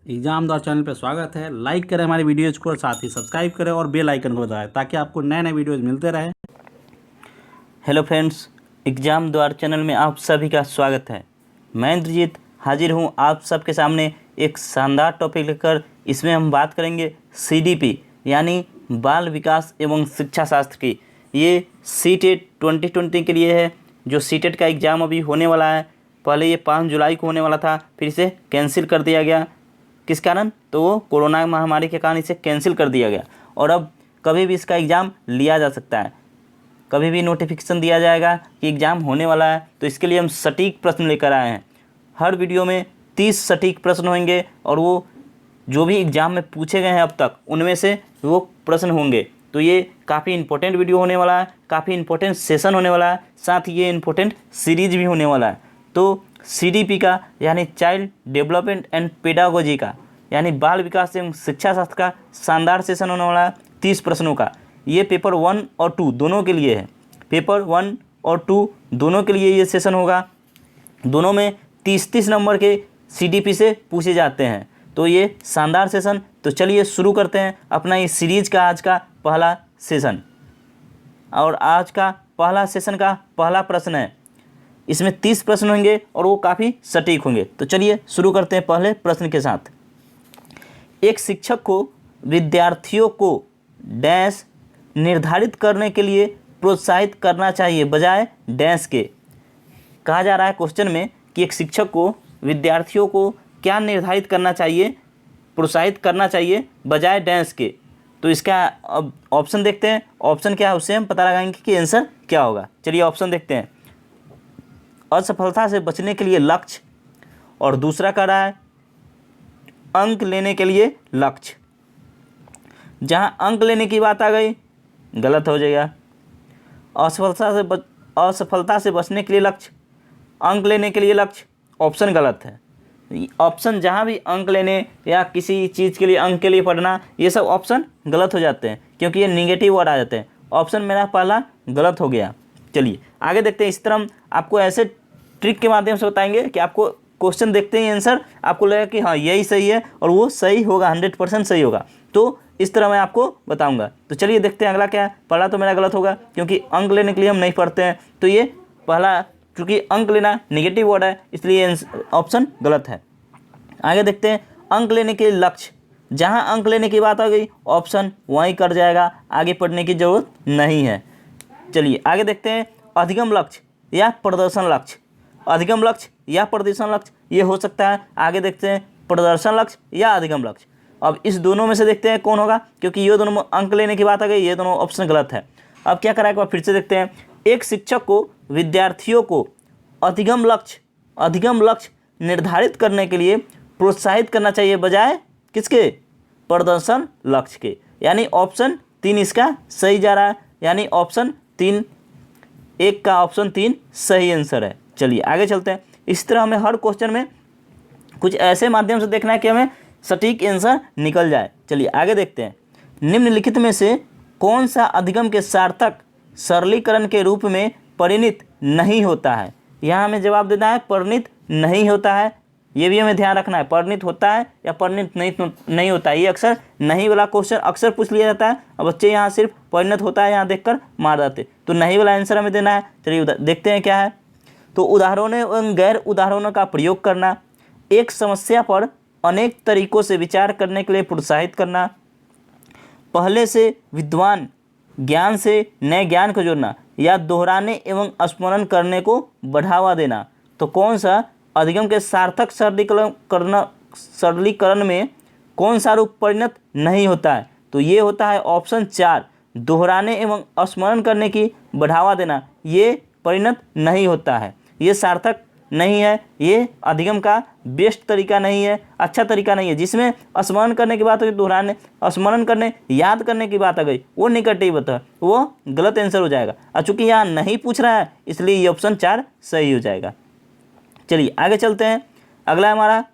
Exam दौर channel पर स्वागत है। लाइक करें हमारी वीडियोज़ को और साथ ही सब्सक्राइब करें और बेल आइकन को दबाएं ताकि आपको नए नए वीडियोज़ मिलते रहें। हेलो फ्रेंड्स, एग्ज़ाम द्वार चैनल में आप सभी का स्वागत है। मैं इंद्रजीत हाजिर हूं आप सबके सामने एक शानदार टॉपिक लेकर। इसमें हम बात करेंगे सीडीपी यानी बाल विकास एवं शिक्षा शास्त्र की। ये सीटेट 2020 के लिए है। जो सीटेट का एग्ज़ाम अभी होने वाला है, पहले ये 5 जुलाई को होने वाला था, फिर इसे कैंसिल कर दिया गया। किस कारण? तो वो कोरोना महामारी के कारण इसे कैंसिल कर दिया गया और अब कभी भी इसका एग्ज़ाम लिया जा सकता है। कभी भी नोटिफिकेशन दिया जाएगा कि एग्ज़ाम होने वाला है। तो इसके लिए हम सटीक प्रश्न लेकर आए हैं। हर वीडियो में 30 सटीक प्रश्न होंगे और वो जो भी एग्ज़ाम में पूछे गए हैं अब तक उनमें से वो प्रश्न होंगे। तो ये काफ़ी इंपॉर्टेंट वीडियो होने वाला है, काफ़ी इंपॉर्टेंट सेशन होने वाला है, साथ ही ये इंपॉर्टेंट सीरीज भी होने वाला है। तो सीडीपी का यानी चाइल्ड डेवलपमेंट एंड पेडागोजी का यानी बाल विकास एवं शिक्षा शास्त्र का शानदार सेशन होने वाला है 30 प्रश्नों का। ये पेपर 1 और 2 दोनों के लिए है। पेपर 1 और 2 दोनों के लिए ये सेशन होगा। दोनों में 30-30 नंबर के सीडीपी से पूछे जाते हैं। तो ये शानदार सेशन। तो चलिए शुरू करते हैं अपना इस सीरीज का आज का पहला सेशन। और आज का पहला सेशन का पहला प्रश्न है। इसमें 30 प्रश्न होंगे और वो काफ़ी सटीक होंगे। तो चलिए शुरू करते हैं पहले प्रश्न के साथ। एक शिक्षक को विद्यार्थियों को डैश निर्धारित करने के लिए प्रोत्साहित करना चाहिए बजाय डैश के। कहा जा रहा है क्वेश्चन में कि एक शिक्षक को विद्यार्थियों को क्या निर्धारित करना चाहिए, प्रोत्साहित करना चाहिए बजाय डैश के। तो इसका अब ऑप्शन देखते हैं। ऑप्शन क्या है उससे हम पता लगाएंगे कि आंसर क्या होगा। चलिए ऑप्शन देखते हैं। असफलता से बचने के लिए लक्ष्य, और दूसरा कह रहा है अंक लेने के लिए लक्ष्य। जहां अंक लेने की बात आ गई गलत हो जाएगा। असफलता से बचने के लिए लक्ष्य, अंक लेने के लिए लक्ष्य, ऑप्शन गलत है। ऑप्शन जहां भी अंक लेने या किसी चीज़ के लिए अंक के लिए पढ़ना, ये सब ऑप्शन गलत हो जाते हैं क्योंकि ये निगेटिव वर्ड आ जाते हैं। ऑप्शन मेरा पहला गलत हो गया। चलिए आगे देखते हैं। इस तरह हम आपको ऐसे ट्रिक के माध्यम से बताएंगे कि आपको क्वेश्चन देखते ही आंसर आपको लगेगा कि हाँ यही सही है और वो सही होगा, 100% सही होगा। तो इस तरह मैं आपको बताऊंगा। तो चलिए देखते हैं अगला क्या है। पहला तो मेरा गलत होगा क्योंकि अंक लेने के लिए हम नहीं पढ़ते हैं। तो ये पहला, चूँकि अंक लेना निगेटिव वर्ड है इसलिए ऑप्शन गलत है। आगे देखते हैं। अंक लेने के लक्ष्य, जहाँ अंक लेने की बात आ गई ऑप्शन वहीं कर जाएगा, आगे पढ़ने की ज़रूरत नहीं है। चलिए आगे देखते हैं। अधिगम लक्ष्य या प्रदर्शन लक्ष्य, अधिगम लक्ष्य या प्रदर्शन लक्ष्य ये हो सकता है। आगे देखते हैं प्रदर्शन लक्ष्य या अधिगम लक्ष्य। अब इस दोनों में से देखते हैं कौन होगा, क्योंकि ये दोनों अंक लेने की बात आ गई, ये दोनों ऑप्शन गलत है। अब क्या कराएगा फिर से देखते हैं। एक शिक्षक को विद्यार्थियों को अधिगम लक्ष्य निर्धारित करने के लिए प्रोत्साहित करना चाहिए बजाय किसके? प्रदर्शन लक्ष्य के। यानी ऑप्शन 3 इसका सही जा रहा है। यानी ऑप्शन 3, एक का ऑप्शन 3 सही आंसर है। चलिए आगे चलते हैं। इस तरह हमें हर क्वेश्चन में कुछ ऐसे माध्यम से देखना है कि हमें सटीक आंसर निकल जाए। चलिए आगे देखते हैं। निम्नलिखित में से कौन सा अधिगम के सार्थक सरलीकरण के रूप में परिणित नहीं होता है? यहाँ हमें जवाब देना है परिणित नहीं होता है। ये भी हमें ध्यान रखना है, परिणित होता है या परिणित नहीं होता है। ये अक्सर नहीं वाला क्वेश्चन अक्सर पूछ लिया जाता है और बच्चे यहाँ सिर्फ परिणित होता है यहाँ देखकर मार देते। तो नहीं वाला आंसर हमें देना है। चलिए देखते हैं क्या है। तो उदाहरणों एवं गैर उदाहरणों का प्रयोग करना, एक समस्या पर अनेक तरीकों से विचार करने के लिए प्रोत्साहित करना, पहले से विद्वान ज्ञान से नए ज्ञान को जोड़ना, या दोहराने एवं स्मरण करने को बढ़ावा देना। तो कौन सा अधिगम के सार्थक सरलीकरण में कौन सा रूप परिणत नहीं होता है? तो ये होता है ऑप्शन 4, दोहराने एवं स्मरण करने की बढ़ावा देना। ये परिणत नहीं होता है, ये सार्थक नहीं है, ये अधिगम का बेस्ट तरीका नहीं है, अच्छा तरीका नहीं है। जिसमें स्मरण करने की बात हुई, दोहराने, स्मरण करने, याद करने की बात आ गई, वो निगेटिव होता है, वो गलत आंसर हो जाएगा। और चूँकि यहाँ नहीं पूछ रहा है इसलिए ये ऑप्शन 4 सही हो जाएगा। चलिए आगे चलते हैं। अगला हमारा,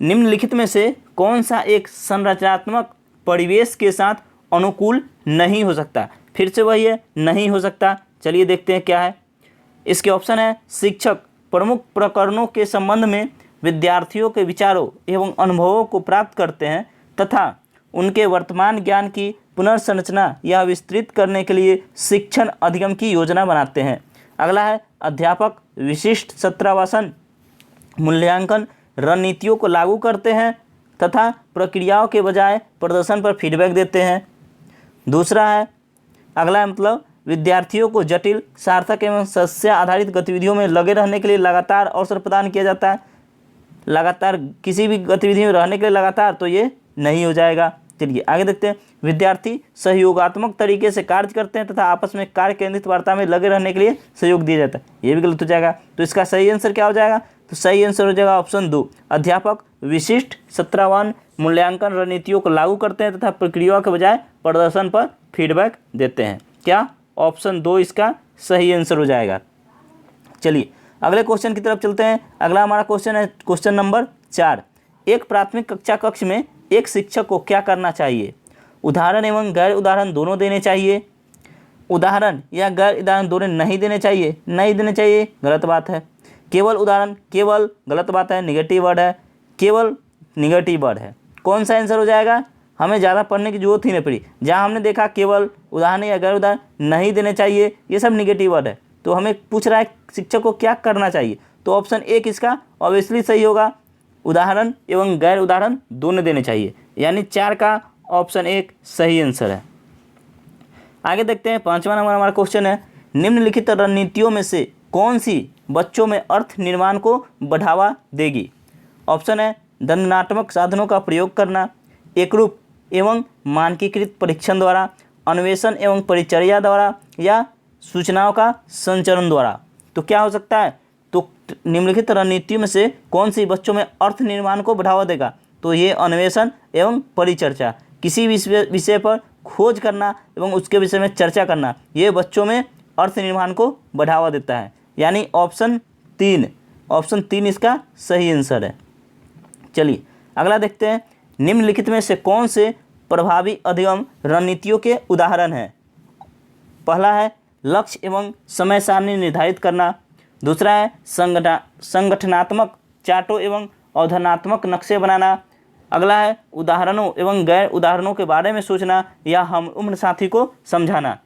निम्नलिखित में से कौन सा एक संरचनात्मक परिवेश के साथ अनुकूल नहीं हो सकता? फिर से वही है, नहीं हो सकता। चलिए देखते हैं क्या है। इसके ऑप्शन है शिक्षक प्रमुख प्रकरणों के संबंध में विद्यार्थियों के विचारों एवं अनुभवों को प्राप्त करते हैं तथा उनके वर्तमान ज्ञान की पुनर्संरचना या विस्तृत करने के लिए शिक्षण अधिगम की योजना बनाते हैं। अगला है अध्यापक विशिष्ट सत्रावासन मूल्यांकन रणनीतियों को लागू करते हैं तथा प्रक्रियाओं के बजाय प्रदर्शन पर फीडबैक देते हैं। दूसरा है अगला है मतलब विद्यार्थियों को जटिल सार्थक एवं समस्या आधारित गतिविधियों में लगे रहने के लिए लगातार अवसर प्रदान किया जाता है। लगातार किसी भी गतिविधि में रहने के लिए लगातार तो ये नहीं हो जाएगा। चलिए आगे देखते हैं। विद्यार्थी सहयोगात्मक तरीके से कार्य करते हैं तथा आपस में कार्य केंद्रित वार्ता में लगे रहने के लिए सहयोग दिया जाता है। ये भी गलत हो जाएगा। तो इसका सही आंसर क्या हो जाएगा? तो सही आंसर हो जाएगा ऑप्शन 2, अध्यापक विशिष्ट सत्रावान मूल्यांकन रणनीतियों को लागू करते हैं तथा प्रक्रियाओं के बजाय प्रदर्शन पर फीडबैक देते हैं। क्या? ऑप्शन 2 इसका सही आंसर हो जाएगा। चलिए अगले क्वेश्चन की तरफ चलते हैं। अगला हमारा क्वेश्चन है क्वेश्चन नंबर 4। एक प्राथमिक कक्षा कक्ष में एक शिक्षक को क्या करना चाहिए? उदाहरण एवं गैर उदाहरण दोनों देने चाहिए। उदाहरण या गैर उदाहरण दोनों नहीं देने चाहिए। नहीं देने चाहिए, गलत बात है। केवल उदाहरण, केवल, गलत बात है, निगेटिव वर्ड है। केवल निगेटिव वर्ड है। कौन सा आंसर हो जाएगा? हमें ज़्यादा पढ़ने की जरूरत ही नहीं पड़ी। जहाँ हमने देखा केवल उदाहरण या गैर उदाहरण नहीं देने चाहिए, ये सब निगेटिव वर्ड है। तो हमें पूछ रहा है शिक्षक को क्या करना चाहिए, तो ऑप्शन 1 इसका ऑब्वियसली सही होगा। उदाहरण एवं गैर उदाहरण दोनों देने चाहिए, यानी 4 का ऑप्शन 1 सही आंसर है। आगे देखते हैं। 5वां नंबर हमारा क्वेश्चन है निम्नलिखित रणनीतियों में से कौन सी बच्चों में अर्थ निर्माण को बढ़ावा देगी? ऑप्शन है दंडात्मक साधनों का प्रयोग करना, एकरूप एवं मानकीकृत परीक्षण द्वारा, अन्वेषण एवं परिचर्या द्वारा, या सूचनाओं का संचरण द्वारा। तो क्या हो सकता है? तो निम्नलिखित रणनीतियों में से कौन सी बच्चों में अर्थ निर्माण को बढ़ावा देगा? तो ये अन्वेषण एवं परिचर्चा, किसी विषय पर खोज करना एवं उसके विषय में चर्चा करना, ये बच्चों में अर्थ निर्माण को बढ़ावा देता है, यानी ऑप्शन 3 इसका सही आंसर है। चलिए अगला देखते हैं। निम्नलिखित में से कौन से प्रभावी अधिगम रणनीतियों के उदाहरण हैं? पहला है लक्ष्य एवं समय सारणी निर्धारित करना। दूसरा है संगठनात्मक चार्टों एवं अवधारणात्मक नक्शे बनाना। अगला है उदाहरणों एवं गैर उदाहरणों के बारे में सोचना या हम उम्र साथी को समझाना।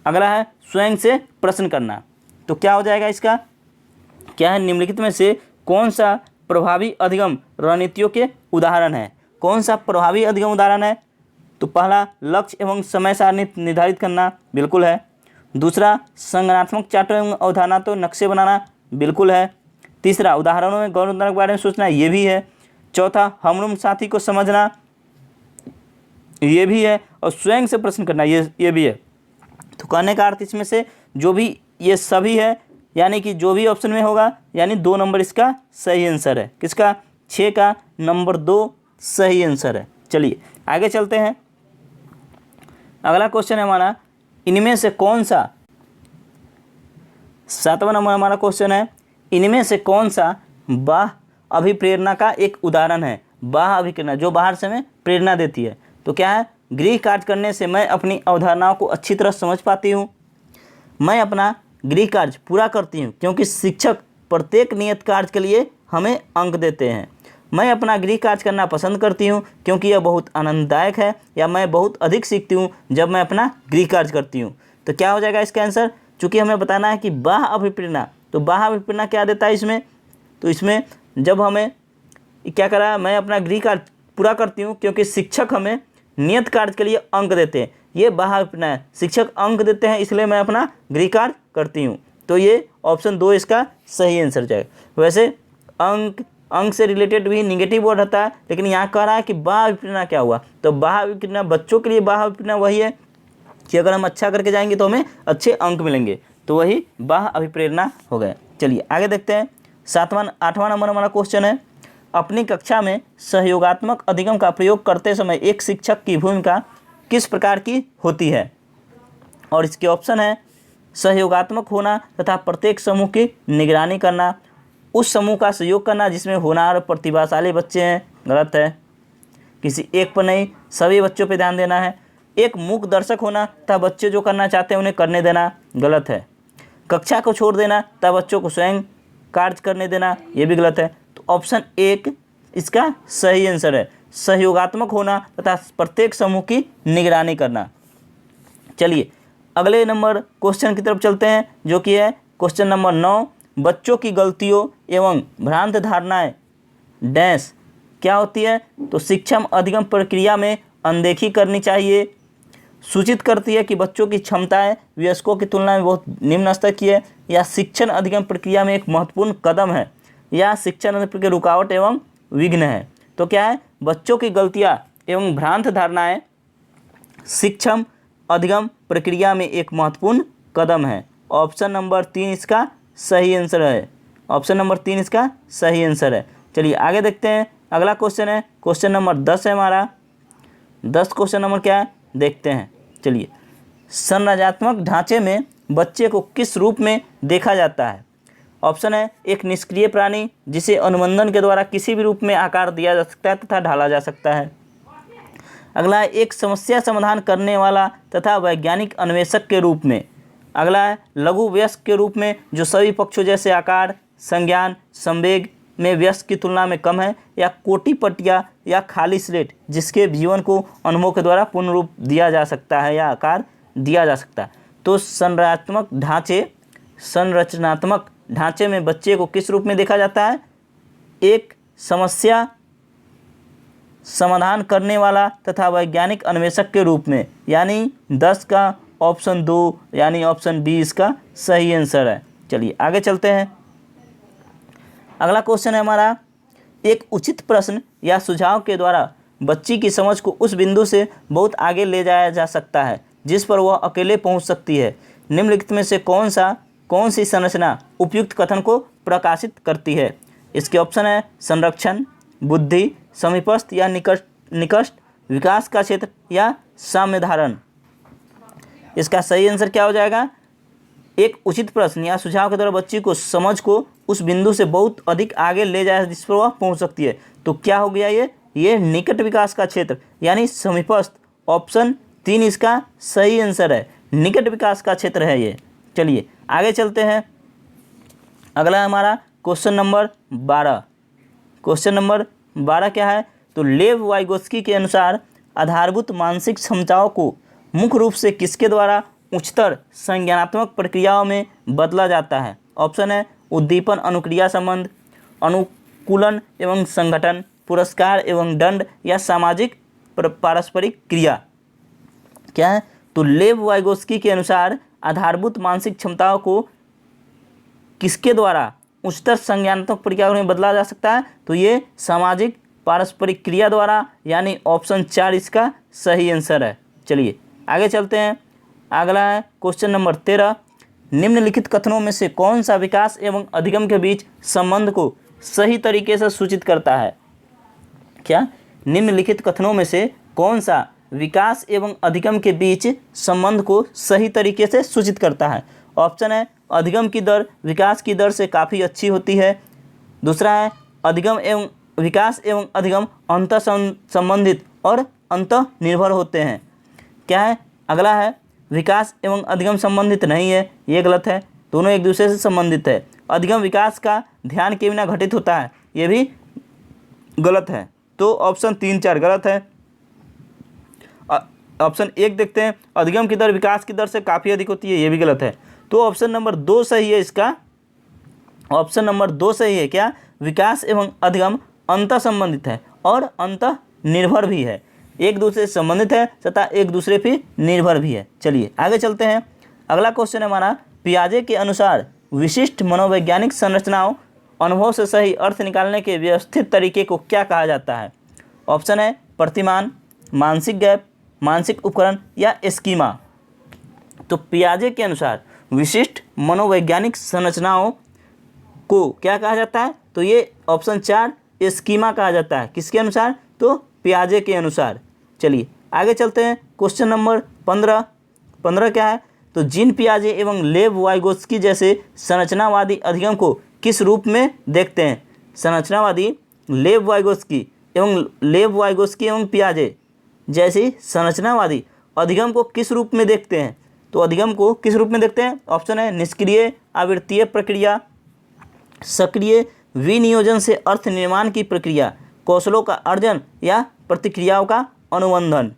अगला है स्वयं से प्रश्न करना। तो क्या हो जाएगा इसका? क्या है? निम्नलिखित में से कौन सा प्रभावी अधिगम रणनीतियों के उदाहरण है? कौन सा प्रभावी अधिगम उदाहरण है? तो पहला लक्ष्य एवं समय सारणी निर्धारित करना, बिल्कुल है। दूसरा संगठनात्मक चार्ट एवं अवधारणात्मक नक्शे बनाना, बिल्कुल है। तीसरा उदाहरणों में गैर उदाहरणों के बारे में सोचना, ये भी है। चौथा हम साथी को समझना, ये भी है। और स्वयं से प्रश्न करना, ये भी है। तो कहने का अर्थ इसमें से जो भी ये सभी है, यानी कि जो भी ऑप्शन में होगा, यानी 2 नंबर इसका सही आंसर है। किसका? 6 का नंबर 2 सही आंसर है। चलिए आगे चलते हैं। अगला क्वेश्चन है हमारा इनमें से कौन सा, 7वां नंबर हमारा क्वेश्चन है इनमें से कौन सा बाह्य अभिप्रेरणा का एक उदाहरण है? बाह्य अभिप्रेरणा जो बाहर से हमें प्रेरणा देती है। तो क्या है? गृह कार्य करने से मैं अपनी अवधारणाओं को अच्छी तरह समझ पाती हूँ। मैं अपना गृह कार्य पूरा करती हूँ क्योंकि शिक्षक प्रत्येक नियत कार्य के लिए हमें अंक देते हैं। मैं अपना गृह कार्य करना पसंद करती हूँ क्योंकि यह बहुत आनंददायक है, या मैं बहुत अधिक सीखती हूँ जब मैं अपना गृह कार्य करती हूँ। तो क्या हो जाएगा इसका आंसर? चूँकि हमें बताना है कि बाह्य अभिप्रेरणा, तो बाह्य अभिप्रेरणा क्या देता है इसमें? तो इसमें जब हमें क्या करा, मैं अपना गृह कार्य पूरा करती हूँ क्योंकि शिक्षक हमें नियत कार्य के लिए अंक देते हैं, ये बाह्य अभिप्रेरणा है। शिक्षक अंक देते हैं इसलिए मैं अपना गृह कार्य करती हूँ। तो ये ऑप्शन 2 इसका सही आंसर जाएगा। वैसे अंक से रिलेटेड भी निगेटिव वर्ड होता है, लेकिन यहाँ कह रहा है कि बाह्य अभिप्रेरणा क्या हुआ? तो बाह्य अभिप्रेरणा बच्चों के लिए बाह्य अभिप्रेरणा वही है कि अगर हम अच्छा करके जाएंगे तो हमें अच्छे अंक मिलेंगे, तो वही बाह्य अभिप्रेरणा हो गए। चलिए आगे देखते हैं। 8वां नंबर हमारा क्वेश्चन है अपनी कक्षा में सहयोगात्मक अधिगम का प्रयोग करते समय एक शिक्षक की भूमिका किस प्रकार की होती है? और इसके ऑप्शन है सहयोगात्मक होना तथा प्रत्येक समूह की निगरानी करना, उस समूह का सहयोग करना जिसमें होनहार और प्रतिभाशाली बच्चे हैं, गलत है। किसी एक पर नहीं, सभी बच्चों पर ध्यान देना है। एक मूक दर्शक होना तथा बच्चे जो करना चाहते हैं उन्हें करने देना, गलत है। कक्षा को छोड़ देना तथा बच्चों को स्वयं कार्य करने देना, ये भी गलत है। तो ऑप्शन एक इसका सही आंसर है। सहयोगात्मक होना तथा प्रत्येक समूह की निगरानी करना। चलिए अगले नंबर क्वेश्चन की तरफ चलते हैं, जो कि है क्वेश्चन नंबर 9। बच्चों की गलतियों एवं भ्रांत धारणाएं डैश क्या होती है? तो शिक्षण अधिगम प्रक्रिया में अनदेखी करनी चाहिए, सूचित करती है कि बच्चों की क्षमताएं वयस्कों की तुलना में बहुत निम्न स्तर की है, या शिक्षण अधिगम प्रक्रिया में एक महत्वपूर्ण कदम है, या शिक्षण अधिगम की रुकावट एवं विघ्न है। तो क्या है? बच्चों की गलतियां एवं भ्रांत धारणाएं शिक्षण अधिगम प्रक्रिया में एक महत्वपूर्ण कदम है। ऑप्शन नंबर 3 इसका सही आंसर है। ऑप्शन नंबर 3 इसका सही आंसर है। चलिए आगे देखते हैं। अगला क्वेश्चन है क्वेश्चन नंबर 10 है हमारा। 10 क्वेश्चन नंबर क्या है देखते हैं। चलिए, संरचनात्मक ढांचे में बच्चे को किस रूप में देखा जाता है? ऑप्शन है एक निष्क्रिय प्राणी जिसे अनुबंधन के द्वारा किसी भी रूप में आकार दिया जा सकता है तथा ढाला जा सकता है। अगला है एक समस्या समाधान करने वाला तथा वैज्ञानिक अन्वेषक के रूप में। अगला है लघु वयस्क के रूप में जो सभी पक्षों जैसे आकार, संज्ञान, संवेग में वयस्क की तुलना में कम है, या कोटि पटिया या खाली स्लेट जिसके जीवन को अनुभव के द्वारा पूर्ण रूप दिया जा सकता है या आकार दिया जा सकता है। तो संरचनात्मक ढांचे में बच्चे को किस रूप में देखा जाता है? एक समस्या समाधान करने वाला तथा वैज्ञानिक अन्वेषक के रूप में, यानी 10 का ऑप्शन 2 यानी ऑप्शन बी इसका सही आंसर है। चलिए आगे चलते हैं। अगला क्वेश्चन है हमारा, एक उचित प्रश्न या सुझाव के द्वारा बच्ची की समझ को उस बिंदु से बहुत आगे ले जाया जा सकता है जिस पर वह अकेले पहुंच सकती है। निम्नलिखित में से कौन सी संरचना उपयुक्त कथन को प्रकाशित करती है? इसके ऑप्शन है संरक्षण, बुद्धि, समीपस्थ या निकट, विकास का क्षेत्र या साम्य धारण। इसका सही आंसर क्या हो जाएगा? एक उचित प्रश्न या सुझाव के द्वारा बच्ची को समझ को उस बिंदु से बहुत अधिक आगे ले जाए जिस पर वह पहुंच सकती है। तो क्या हो गया ये निकट विकास का क्षेत्र यानी समीपस्थ। ऑप्शन 3 इसका सही आंसर है, निकट विकास का क्षेत्र है ये। चलिए आगे चलते हैं। अगला हमारा क्वेश्चन नंबर 12। क्वेश्चन नंबर 12 क्या है? तो लेव वाइगोत्स्की के अनुसार आधारभूत मानसिक क्षमताओं को मुख्य रूप से किसके द्वारा उच्चतर संज्ञानात्मक प्रक्रियाओं में बदला जाता है? ऑप्शन है उद्दीपन अनुक्रिया संबंध, अनुकूलन एवं संगठन, पुरस्कार एवं दंड, या सामाजिक पारस्परिक क्रिया। क्या है? तो लेव वाइगोत्स्की के अनुसार आधारभूत मानसिक क्षमताओं को किसके द्वारा उच्चतर संज्ञानात्मक प्रक्रियाओं में बदला जा सकता है? तो ये सामाजिक पारस्परिक क्रिया द्वारा, यानी ऑप्शन 4 इसका सही आंसर है। चलिए आगे चलते हैं। अगला है क्वेश्चन नंबर 13। निम्नलिखित कथनों में से कौन सा विकास एवं अधिगम के बीच संबंध को सही तरीके से सूचित करता है? क्या? निम्नलिखित कथनों में से कौन सा विकास एवं अधिगम के बीच संबंध को सही तरीके से सूचित करता है? ऑप्शन है अधिगम की दर विकास की दर से काफ़ी अच्छी होती है। दूसरा है अधिगम एवं विकास एवं अधिगम अंतः संबंधित और अंतः निर्भर होते हैं। क्या है? अगला है विकास एवं अधिगम संबंधित नहीं है, ये गलत है, दोनों एक दूसरे से संबंधित है। अधिगम विकास का ध्यान के बिना घटित होता है, ये भी गलत है। तो ऑप्शन 3, 4 गलत है। ऑप्शन 1 देखते हैं, अधिगम की दर विकास की दर से काफ़ी अधिक होती है, ये भी गलत है। तो ऑप्शन नंबर 2 सही है इसका। ऑप्शन नंबर 2 सही है। क्या? विकास एवं अधिगम अंतः संबंधित है और अंतः निर्भर भी है, एक दूसरे से संबंधित है तथा एक दूसरे पर निर्भर भी है। चलिए आगे चलते हैं। अगला क्वेश्चन है हमारा, पियाजे के अनुसार विशिष्ट मनोवैज्ञानिक संरचनाओं अनुभव से सही अर्थ निकालने के व्यवस्थित तरीके को क्या कहा जाता है? ऑप्शन है प्रतिमान, मानसिक गैप, मानसिक उपकरण या स्कीमा। तो पियाजे के अनुसार विशिष्ट मनोवैज्ञानिक संरचनाओं को क्या कहा जाता है? तो ये ऑप्शन 4 स्कीमा कहा जाता है। किसके अनुसार? तो पियाजे के अनुसार। चलिए आगे चलते हैं। क्वेश्चन नंबर 15 क्या है? तो जीन पियाजे एवं लेव वाइगोत्स्की जैसे संरचनावादी अधिगम को किस रूप में देखते हैं? संरचनावादी लेव वाइगोत्स्की एवं पियाजे जैसी संरचनावादी अधिगम को किस रूप में देखते हैं? तो अधिगम को किस रूप में देखते हैं? ऑप्शन है निष्क्रिय आवृत्तीय प्रक्रिया, सक्रिय विनियोजन से अर्थ निर्माण की प्रक्रिया, कौशलों का अर्जन या प्रतिक्रियाओं का अनुबंधन।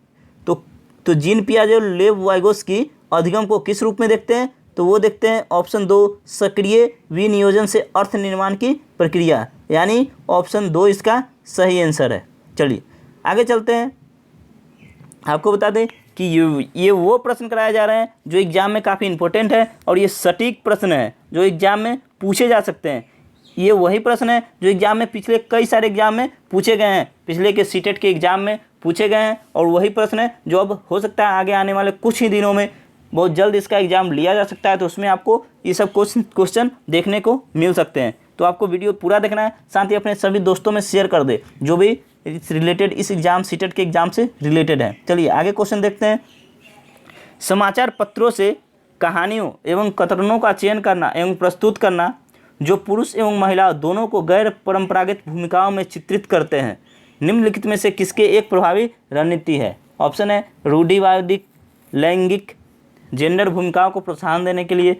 तो जीन पियाजे और लेव वाइगोस्की अधिगम को किस रूप में देखते हैं? तो वो देखते हैं ऑप्शन 2 सक्रिय विनियोजन से अर्थ निर्माण की प्रक्रिया, यानी ऑप्शन 2 इसका सही आंसर है। चलिए आगे चलते हैं। आपको बता दें कि ये वो प्रश्न कराए जा रहे हैं जो एग्जाम में काफ़ी इंपॉर्टेंट है और ये सटीक प्रश्न है जो एग्जाम में पूछे जा सकते हैं। ये वही प्रश्न है जो एग्जाम में पिछले कई सारे एग्जाम में पूछे गए हैं, पिछले के सीटेट के एग्जाम में पूछे गए हैं, और वही प्रश्न है जो अब हो सकता है आगे आने वाले कुछ ही दिनों में बहुत जल्द इसका एग्जाम लिया जा सकता है। तो उसमें आपको ये सब क्वेश्चन देखने को मिल सकते हैं। तो आपको वीडियो पूरा देखना है, साथ ही अपने सभी दोस्तों में शेयर कर दे जो भी रिलेटेड इस एग्जाम सीटेट के एग्जाम से रिलेटेड है। चलिए आगे क्वेश्चन देखते हैं। समाचार पत्रों से कहानियों एवं कथनों का चयन करना एवं प्रस्तुत करना जो पुरुष एवं महिला दोनों को गैर परंपरागत भूमिकाओं में चित्रित करते हैं, निम्नलिखित में से किसके एक प्रभावी रणनीति है? ऑप्शन है रूढ़िवादी लैंगिक जेंडर भूमिकाओं को प्रोत्साहन देने के लिए,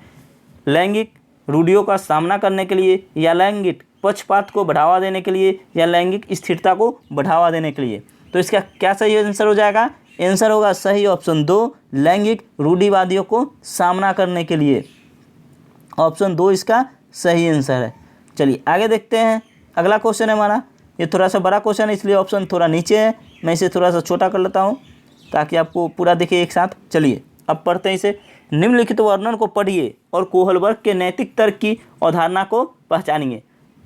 लैंगिक रूढ़ियों का सामना करने के लिए, या लैंगिक पक्षपात को बढ़ावा देने के लिए, या लैंगिक स्थिरता को बढ़ावा देने के लिए। तो इसका क्या सही आंसर हो जाएगा? आंसर होगा सही ऑप्शन 2 लैंगिक रूढ़िवादियों को सामना करने के लिए। ऑप्शन 2 इसका सही आंसर है। चलिए आगे देखते हैं। अगला क्वेश्चन है हमारा, ये थोड़ा सा बड़ा क्वेश्चन है इसलिए ऑप्शन थोड़ा नीचे है, मैं इसे थोड़ा सा छोटा कर लेता हूँ ताकि आपको पूरा दिखे एक साथ। चलिए अब पढ़ते हैं इसे। निम्नलिखित वर्णन को पढ़िए और कोहलबर्ग के नैतिक तर्क की अवधारणा को पहचानिए।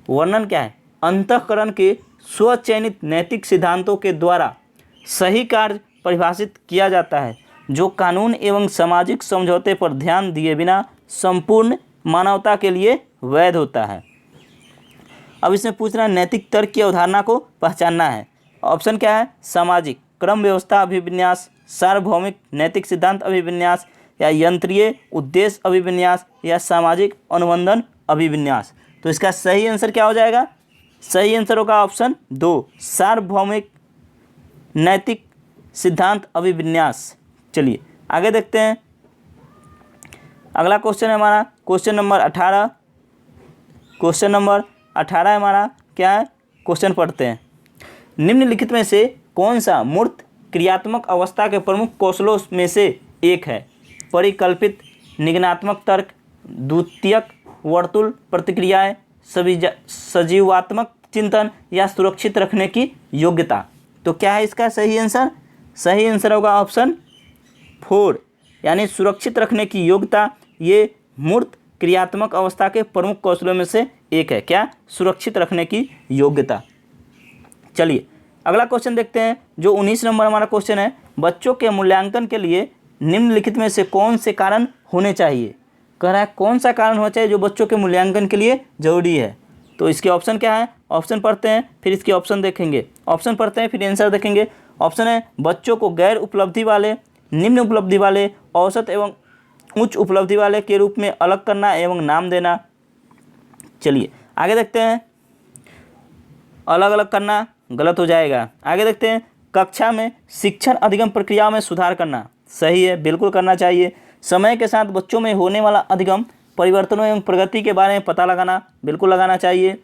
वर्णन क्या है? अंतःकरण के स्वचयनित नैतिक सिद्धांतों के द्वारा सही कार्य परिभाषित किया जाता है जो कानून एवं सामाजिक समझौते पर ध्यान दिए बिना संपूर्ण मानवता के लिए वैध होता है। अब इसमें पूछ रहा है नैतिक तर्क की अवधारणा को पहचानना है। ऑप्शन क्या है? सामाजिक क्रम व्यवस्था अभिविन्यास, सार्वभौमिक नैतिक सिद्धांत अभिविन्यास, या यंत्रीय उद्देश्य अभिविन्यास, या सामाजिक अनुबंधन अभिविन्यास। तो इसका सही आंसर क्या हो जाएगा? सही आंसर होगा ऑप्शन 2 सार्वभौमिक नैतिक सिद्धांत अभिविन्यास। चलिए आगे देखते हैं। अगला क्वेश्चन है हमारा क्वेश्चन नंबर 18। क्वेश्चन नंबर 18 हमारा क्या है? क्वेश्चन पढ़ते हैं। निम्नलिखित में से कौन सा मूर्त क्रियात्मक अवस्था के प्रमुख कौशलों में से एक है? परिकल्पित निगमनात्मक तर्क, द्वितीयक वर्तुल प्रतिक्रियाएं, सजीवात्मक चिंतन, या सुरक्षित रखने की योग्यता। तो क्या है इसका सही आंसर? सही आंसर होगा ऑप्शन 4 यानी सुरक्षित रखने की योग्यता। ये मूर्त क्रियात्मक अवस्था के प्रमुख कौशलों में से एक है। क्या? सुरक्षित रखने की योग्यता। चलिए अगला क्वेश्चन देखते हैं जो 19 नंबर हमारा क्वेश्चन है। बच्चों के मूल्यांकन के लिए निम्नलिखित में से कौन से कारण होने चाहिए? कह रहा है कौन सा कारण होना चाहिए जो बच्चों के मूल्यांकन के लिए जरूरी है। तो इसके ऑप्शन क्या है? ऑप्शन पढ़ते हैं फिर इसके ऑप्शन देखेंगे। ऑप्शन पढ़ते हैं फिर आंसर देखेंगे। ऑप्शन है बच्चों को गैर उपलब्धि वाले, निम्न उपलब्धि वाले, औसत एवं उच्च उपलब्धि वाले के रूप में अलग करना एवं नाम देना। चलिए आगे देखते हैं। अलग अलग करना गलत हो जाएगा। आगे देखते हैं। कक्षा में शिक्षण अधिगम प्रक्रियाओं में सुधार करना सही है, बिल्कुल करना चाहिए। समय के साथ बच्चों में होने वाला अधिगम परिवर्तनों एवं प्रगति के बारे में पता लगाना बिल्कुल लगाना चाहिए।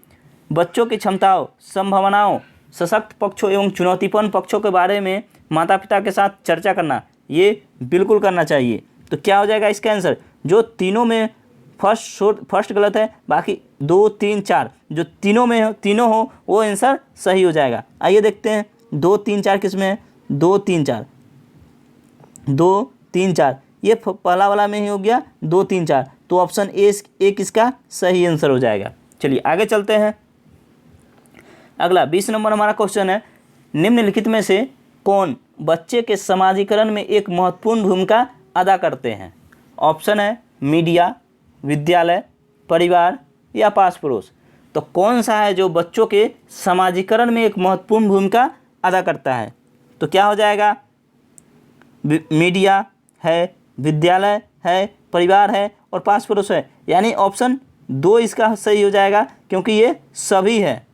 बच्चों की क्षमताओं, संभावनाओं, सशक्त पक्षों एवं चुनौतीपूर्ण पक्षों के बारे में माता पिता के साथ चर्चा करना ये बिल्कुल करना चाहिए। तो क्या हो जाएगा इसका आंसर? जो तीनों में फर्स्ट गलत है, बाकी 2, 3, 4 जो तीनों हो वो आंसर सही हो जाएगा। आइए देखते हैं 2, 3, 4 किस में है? 2, 3, 4 2, 3, 4 ये पहला वाला में ही हो गया 2, 3, 4। तो ऑप्शन एक इसका सही आंसर हो जाएगा। चलिए आगे चलते हैं। अगला 20 नंबर हमारा क्वेश्चन है। निम्नलिखित में से कौन बच्चे के समाजीकरण में एक महत्वपूर्ण भूमिका अदा करते हैं? ऑप्शन है मीडिया, विद्यालय, परिवार, या पास पड़ोस। तो कौन सा है जो बच्चों के समाजीकरण में एक महत्वपूर्ण भूमिका अदा करता है? तो क्या हो जाएगा? मीडिया है, विद्यालय है, परिवार है और पास पड़ोस है, यानी ऑप्शन 2 इसका सही हो जाएगा क्योंकि ये सभी है।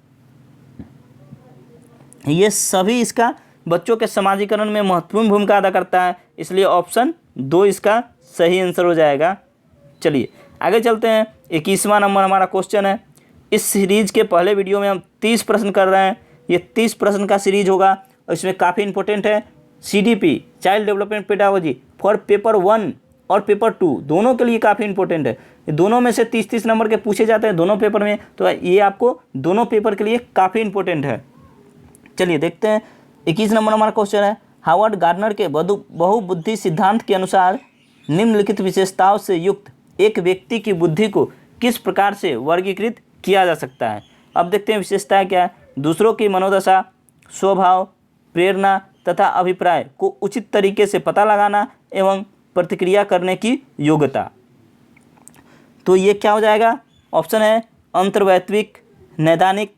ये सभी इसका बच्चों के समाजीकरण में महत्वपूर्ण भूमिका अदा करता है, इसलिए ऑप्शन 2 इसका सही आंसर हो जाएगा। चलिए आगे चलते हैं। 21वां नंबर हमारा क्वेश्चन है। इस सीरीज के पहले वीडियो में हम 30 प्रश्न कर रहे हैं। ये 30 प्रश्न का सीरीज होगा और इसमें काफ़ी इंपॉर्टेंट है CDP child development pedagogy for paper 1 और पेपर 2 दोनों के लिए काफ़ी इंपॉर्टेंट है। ये दोनों में से 30-30 नंबर के पूछे जाते हैं दोनों पेपर में, तो ये आपको दोनों पेपर के लिए काफ़ी इंपॉर्टेंट है। चलिए देखते हैं। 21 नंबर हमारा क्वेश्चन है, हार्वर्ड गार्डनर के बहुबुद्धि सिद्धांत के अनुसार निम्नलिखित विशेषताओं से युक्त एक व्यक्ति की बुद्धि को किस प्रकार से वर्गीकृत किया जा सकता है। अब देखते हैं विशेषताएं क्या है। दूसरों की मनोदशा, स्वभाव, प्रेरणा तथा अभिप्राय को उचित तरीके से पता लगाना एवं प्रतिक्रिया करने की योग्यता। तो ये क्या हो जाएगा? ऑप्शन है अंतर्वैत्विक, नैदानिक,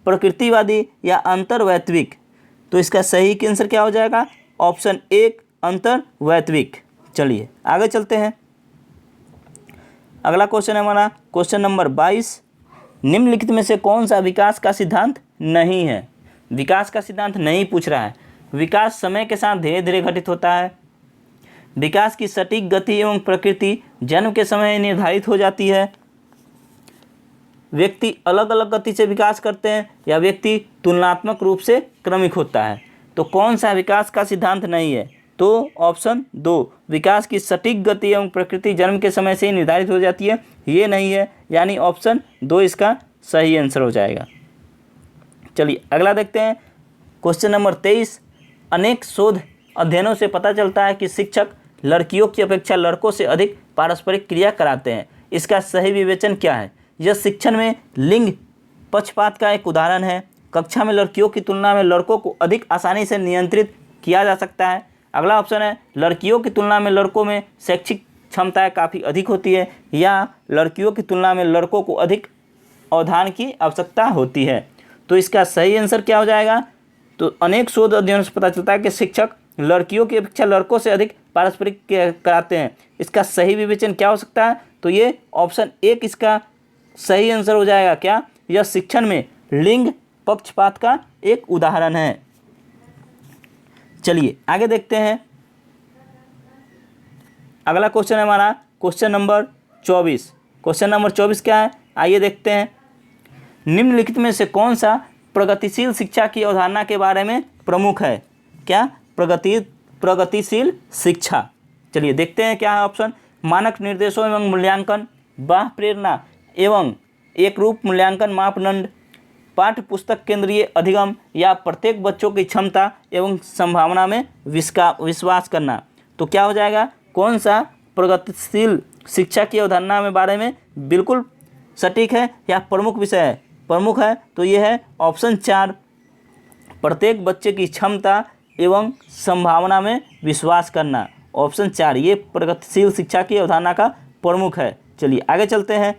प्रकृतिवादी या अंतर्वैत्विक। तो इसका सही आंसर क्या हो जाएगा? ऑप्शन 1 अंतर्वैत्विक। चलिए आगे चलते हैं। अगला क्वेश्चन है हमारा क्वेश्चन नंबर 22, निम्नलिखित में से कौन सा विकास का सिद्धांत नहीं है? विकास का सिद्धांत नहीं पूछ रहा है। विकास समय के साथ धीरे धीरे घटित होता है। विकास की सटीक गति एवं प्रकृति जन्म के समय निर्धारित हो जाती है। व्यक्ति अलग अलग गति से विकास करते हैं या व्यक्ति तुलनात्मक रूप से क्रमिक होता है। तो कौन सा विकास का सिद्धांत नहीं है? तो ऑप्शन 2 विकास की सटीक गति एवं प्रकृति जन्म के समय से ही निर्धारित हो जाती है, ये नहीं है, यानी ऑप्शन 2 इसका सही आंसर हो जाएगा। चलिए अगला देखते हैं क्वेश्चन नंबर 23, अनेक शोध अध्ययनों से पता चलता है कि शिक्षक लड़कियों की अपेक्षा लड़कों से अधिक पारस्परिक क्रिया कराते हैं। इसका सही विवेचन क्या है? यह शिक्षण में लिंग पक्षपात का एक उदाहरण है। कक्षा में लड़कियों की तुलना में लड़कों को अधिक आसानी से नियंत्रित किया जा सकता है। अगला ऑप्शन है लड़कियों की तुलना में लड़कों में शैक्षिक क्षमताएं काफ़ी अधिक होती है, या लड़कियों की तुलना में लड़कों को अधिक अवधान की आवश्यकता होती है। तो इसका सही आंसर क्या हो जाएगा? तो अनेक शोध अध्ययनों से पता चलता है कि शिक्षक लड़कियों की अपेक्षा लड़कों से अधिक पारस्परिक कराते हैं। इसका सही विवेचन क्या हो सकता है? तो ये ऑप्शन 1 इसका सही आंसर हो जाएगा। क्या? यह शिक्षण में लिंग पक्षपात का एक उदाहरण है। चलिए आगे देखते हैं। अगला क्वेश्चन है हमारा क्वेश्चन नंबर 24। क्वेश्चन नंबर 24 क्या है? आइए देखते हैं। निम्नलिखित में से कौन सा प्रगतिशील शिक्षा की अवधारणा के बारे में प्रमुख है? क्या? प्रगतिशील शिक्षा। चलिए देखते हैं क्या है ऑप्शन। मानक निर्देशों एवं मूल्यांकन, बाह्य प्रेरणा एवं एक रूप मूल्यांकन मापदंड, पाठ्य पुस्तक केंद्रीय अधिगम, या प्रत्येक बच्चों की क्षमता एवं संभावना में विश्वास करना। तो क्या हो जाएगा? कौन सा प्रगतिशील शिक्षा की अवधारणा में बारे में बिल्कुल सटीक है या प्रमुख विषय है? प्रमुख है, तो ये है ऑप्शन 4 प्रत्येक बच्चे की क्षमता एवं संभावना में विश्वास करना। ऑप्शन 4 ये प्रगतिशील शिक्षा की अवधारणा का प्रमुख है। चलिए आगे चलते हैं।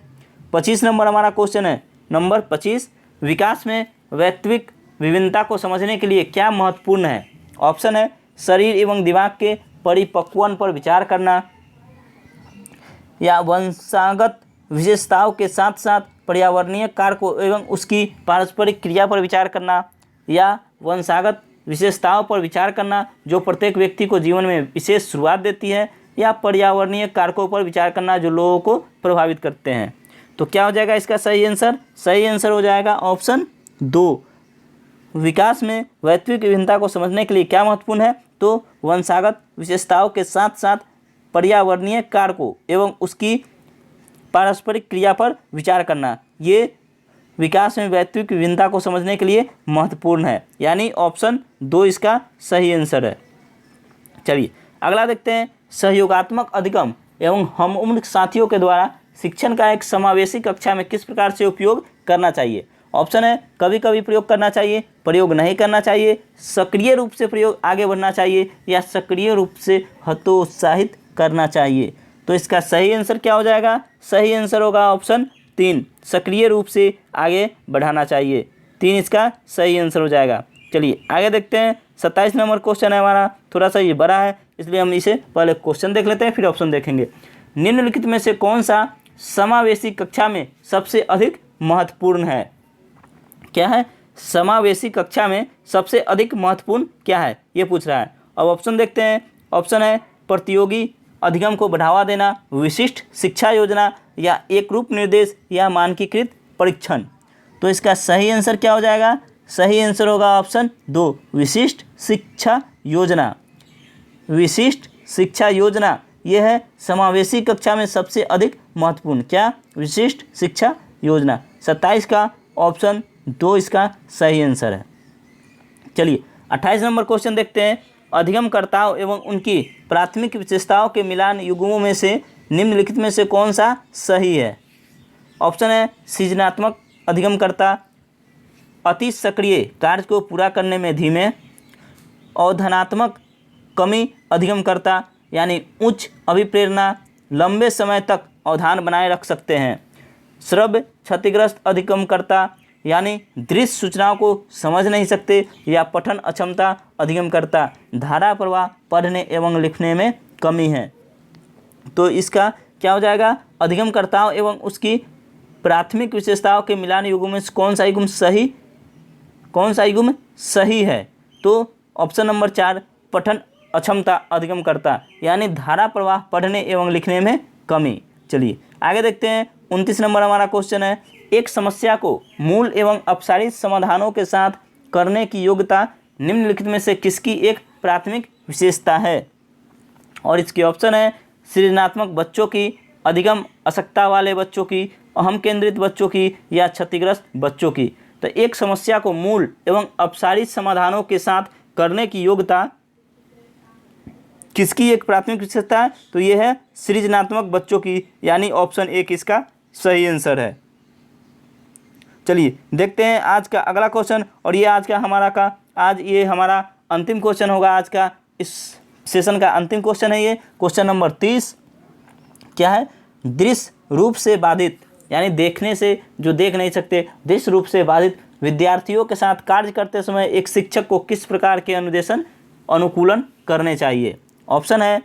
25 नंबर हमारा क्वेश्चन है। नंबर 25, विकास में वैश्विक विभिन्नता को समझने के लिए क्या महत्वपूर्ण है? ऑप्शन है शरीर एवं दिमाग के परिपक्वन पर विचार करना, या वंशागत विशेषताओं के साथ साथ पर्यावरणीय कारकों एवं उसकी पारस्परिक क्रिया पर विचार करना, या वंशागत विशेषताओं पर विचार करना जो प्रत्येक व्यक्ति को जीवन में विशेष शुरुआत देती है, या पर्यावरणीय कारकों पर विचार करना जो लोगों को प्रभावित करते हैं। तो क्या हो जाएगा इसका सही आंसर? सही आंसर हो जाएगा ऑप्शन 2 विकास में वैश्विक विभिन्नता को समझने के लिए क्या महत्वपूर्ण है? तो वंशागत विशेषताओं के साथ साथ पर्यावरणीय कारकों एवं उसकी पारस्परिक क्रिया पर विचार करना, ये विकास में वैश्विक विभिन्नता को समझने के लिए महत्वपूर्ण है, यानी ऑप्शन 2 इसका सही आंसर है। चलिए अगला देखते हैं। सहयोगात्मक अधिगम एवं हम उम्र साथियों के द्वारा शिक्षण का एक समावेशी कक्षा में किस प्रकार से उपयोग करना चाहिए? ऑप्शन है कभी कभी प्रयोग करना चाहिए, प्रयोग नहीं करना चाहिए, सक्रिय रूप से प्रयोग आगे बढ़ना चाहिए, या सक्रिय रूप से हतोत्साहित करना चाहिए। तो इसका सही आंसर क्या हो जाएगा? सही आंसर होगा ऑप्शन 3 सक्रिय रूप से आगे बढ़ाना चाहिए। 3 इसका सही आंसर हो जाएगा। चलिए आगे देखते हैं। 27 नंबर क्वेश्चन है हमारा, थोड़ा सा ये बड़ा है इसलिए हम इसे पहले क्वेश्चन देख लेते हैं फिर ऑप्शन देखेंगे। निम्नलिखित में से कौन सा समावेशी कक्षा में सबसे अधिक महत्वपूर्ण है? क्या है? समावेशी कक्षा में सबसे अधिक महत्वपूर्ण क्या है, ये पूछ रहा है। अब ऑप्शन देखते हैं। ऑप्शन है प्रतियोगी अधिगम को बढ़ावा देना, विशिष्ट शिक्षा योजना, या एक रूप निर्देश, या मानकीकृत परीक्षण। तो इसका सही आंसर क्या हो जाएगा? सही आंसर होगा ऑप्शन 2, विशिष्ट शिक्षा योजना। विशिष्ट शिक्षा योजना यह है समावेशी कक्षा में सबसे अधिक महत्वपूर्ण। क्या? विशिष्ट शिक्षा योजना। 27 का ऑप्शन 2 इसका सही आंसर है। चलिए 28 नंबर क्वेश्चन देखते हैं। अधिगमकर्ताओं एवं उनकी प्राथमिक विशेषताओं के मिलान युग्मों में से निम्नलिखित में से कौन सा सही है? ऑप्शन है सृजनात्मक अधिगमकर्ता, अति सक्रिय, कार्य को पूरा करने में धीमे, अवधानात्मक कमी अधिगमकर्ता यानी उच्च अभिप्रेरणा, लंबे समय तक अवधान बनाए रख सकते हैं, श्रव्य क्षतिग्रस्त अधिगमकर्ता यानी दृश्य सूचनाओं को समझ नहीं सकते, या पठन अक्षमता अधिगमकर्ता, धारा प्रवाह पढ़ने एवं लिखने में कमी है। तो इसका क्या हो जाएगा? अधिगमकर्ताओं एवं उसकी प्राथमिक विशेषताओं के मिलान युग्म में कौन सा युग्म सही है? तो ऑप्शन नंबर 4, पठन अक्षमता अधिगमकर्ता यानी धारा प्रवाह पढ़ने एवं लिखने में कमी। चलिए आगे देखते हैं। 29 नंबर हमारा क्वेश्चन है, एक समस्या को मूल एवं अपसारित समाधानों के साथ करने की योग्यता निम्नलिखित में से किसकी एक प्राथमिक विशेषता है? और इसके ऑप्शन है सृजनात्मक बच्चों की, अधिगम अशक्तता वाले बच्चों की, अहम केंद्रित बच्चों की, या क्षतिग्रस्त बच्चों की। तो एक समस्या को मूल एवं अपसारित समाधानों के साथ करने की योग्यता किसकी एक प्राथमिक विशेषता है? तो यह है सृजनात्मक बच्चों की, यानी ऑप्शन 1 इसका सही आंसर है। चलिए देखते हैं आज का अगला क्वेश्चन, और ये ये हमारा अंतिम क्वेश्चन होगा आज का, इस सेशन का अंतिम क्वेश्चन है ये क्वेश्चन नंबर 30। क्या है? दृश्य रूप से बाधित यानी देखने से जो देख नहीं सकते, दृश्य रूप से बाधित विद्यार्थियों के साथ कार्य करते समय एक शिक्षक को किस प्रकार के अनुकूलन करने चाहिए? ऑप्शन है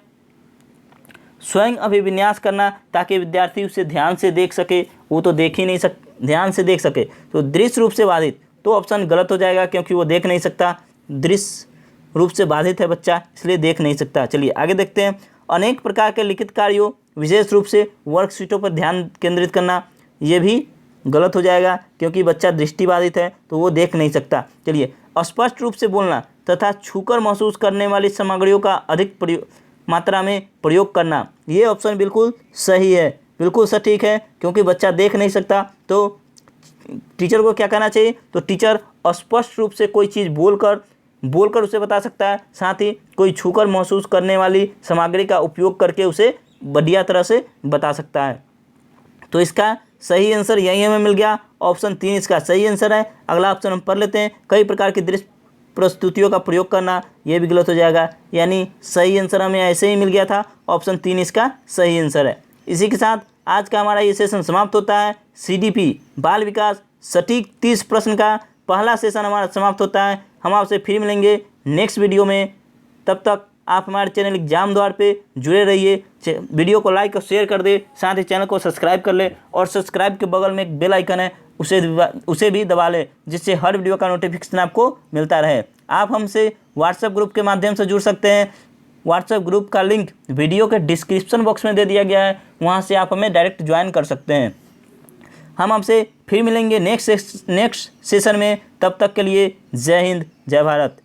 स्वयं अभिविन्यास करना ताकि विद्यार्थी उसे ध्यान से देख सके, वो तो ध्यान से देख सके। तो दृश्य रूप से बाधित, तो ऑप्शन गलत हो जाएगा क्योंकि वो देख नहीं सकता, दृश्य रूप से बाधित है बच्चा इसलिए देख नहीं सकता। चलिए आगे देखते हैं। अनेक प्रकार के लिखित कार्यों विशेष रूप से वर्कशीटों पर ध्यान केंद्रित करना, ये भी गलत हो जाएगा क्योंकि बच्चा दृष्टिबाधित है तो वो देख नहीं सकता। चलिए स्पष्ट रूप से बोलना तथा छूकर महसूस करने वाली सामग्रियों का अधिक मात्रा में प्रयोग करना, ये ऑप्शन बिल्कुल सही है, बिल्कुल सटीक है क्योंकि बच्चा देख नहीं सकता। तो टीचर को क्या करना चाहिए? तो टीचर स्पष्ट रूप से कोई चीज़ बोलकर उसे बता सकता है, साथ ही कोई छूकर महसूस करने वाली सामग्री का उपयोग करके उसे बढ़िया तरह से बता सकता है। तो इसका सही आंसर यही हमें मिल गया, ऑप्शन 3 इसका सही आंसर है। अगला ऑप्शन हम पढ़ लेते हैं। कई प्रकार की दृश्य प्रस्तुतियों का प्रयोग करना, ये भी गलत हो जाएगा, यानी सही आंसर हमें ऐसे ही मिल गया था, ऑप्शन 3 इसका सही आंसर है। इसी के साथ आज का हमारा ये सेशन समाप्त होता है। CDP बाल विकास सटीक 30 प्रश्न का पहला सेशन हमारा समाप्त होता है। हम आपसे फिर मिलेंगे नेक्स्ट वीडियो में, तब तक आप हमारे चैनल एग्जाम द्वार पे जुड़े रहिए। वीडियो को लाइक और शेयर कर दे, साथ ही चैनल को सब्सक्राइब कर ले, और सब्सक्राइब के बगल में एक बेल आइकन है उसे भी दबा ले, जिससे हर वीडियो का नोटिफिकेशन आपको मिलता रहे। आप हमसे व्हाट्सएप ग्रुप के माध्यम से जुड़ सकते हैं। व्हाट्सएप ग्रुप का लिंक वीडियो के डिस्क्रिप्शन बॉक्स में दे दिया गया है, वहाँ से आप हमें डायरेक्ट ज्वाइन कर सकते हैं। हम आपसे फिर मिलेंगे नेक्स्ट सेशन में, तब तक के लिए जय हिंद जय भारत।